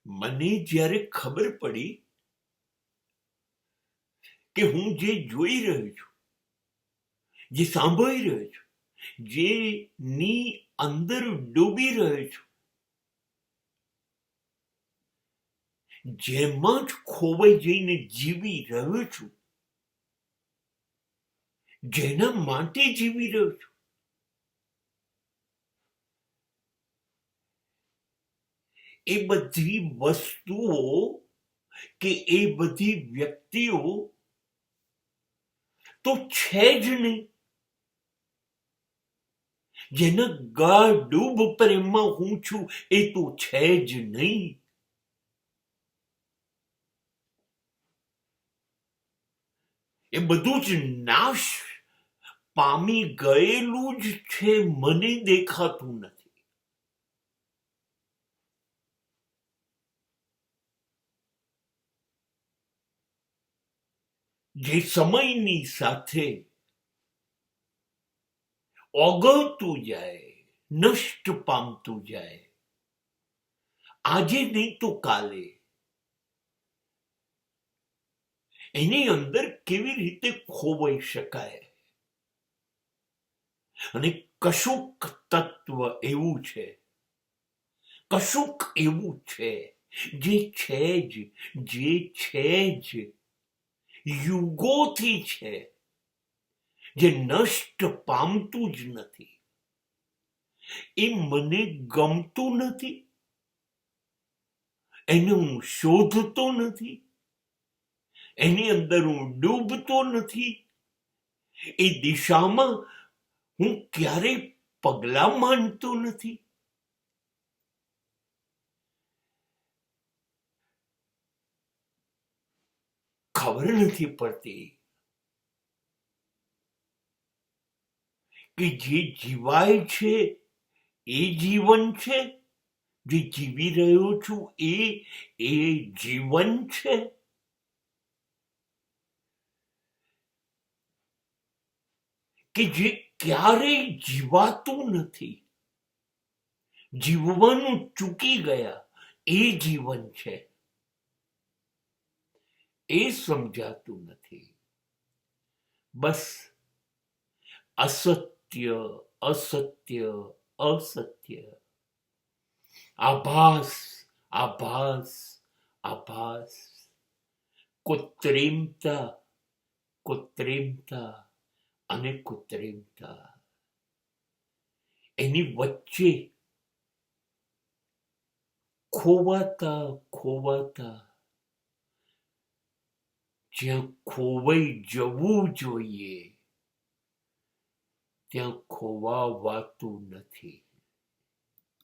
મને જ્યારે ખબર પડી કે હું જે જોઈ રહ્યો છું, જે સાંભળી રહ્યો છું, જેની અંદર ડૂબી રહ્યો છું, જેમાં જ ખોવાઈ જઈને જીવી રહ્યો છું, જેના માટે જીવી રહ્યો છું, એ બધી વસ્તુઓ કે એ બધી વ્યક્તિઓ તો છે જ નહીં. જેના ગાઢ પ્રેમમાં હું છું એ તો છે જ નહીં. એ બધું જ નાશ પામી ગયેલું જ છે, મને દેખાતું નથી. જે સમયની સાથે ઓગળતું જાય, નષ્ટ પામતું જાય, આજે નહીં તો કાલે એની અંદર કેવી રીતે ખોવાઈ શકાય. અને કશુંક તત્વ એવું છે, કશુંક એવું છે જે છે જ યુગોથી છે, જે નષ્ટ પામતું જ નથી. એ મને ગમતું નથી, એને હું શોધતો નથી, એની અંદર હું ડૂબતો નથી, એ દિશામાં હું ક્યારેય પગલા માંડતો નથી. ખબર નથી પડતી કે જે જીવાય છે એ જીવન છે, જે જીવી રહ્યો છું એ જીવન છે, કે જે ક્યારેય જીવાતું નથી, જીવવાનું ચૂકી ગયા એ જીવન છે. એ સમજાતું નથી. બસ અસત્ય, અસત્ય, અસત્ય, આભાસ, આભાસ, આભાસ, કૃત્રિમતા, કૃત્રિમતા અને કૃત્રિમતા. એની વચ્ચે ખોવાતા ખોવાતા જ્યાં ખોવાઈ જવું જોઈએ ત્યાં ખોવાવાતું નથી.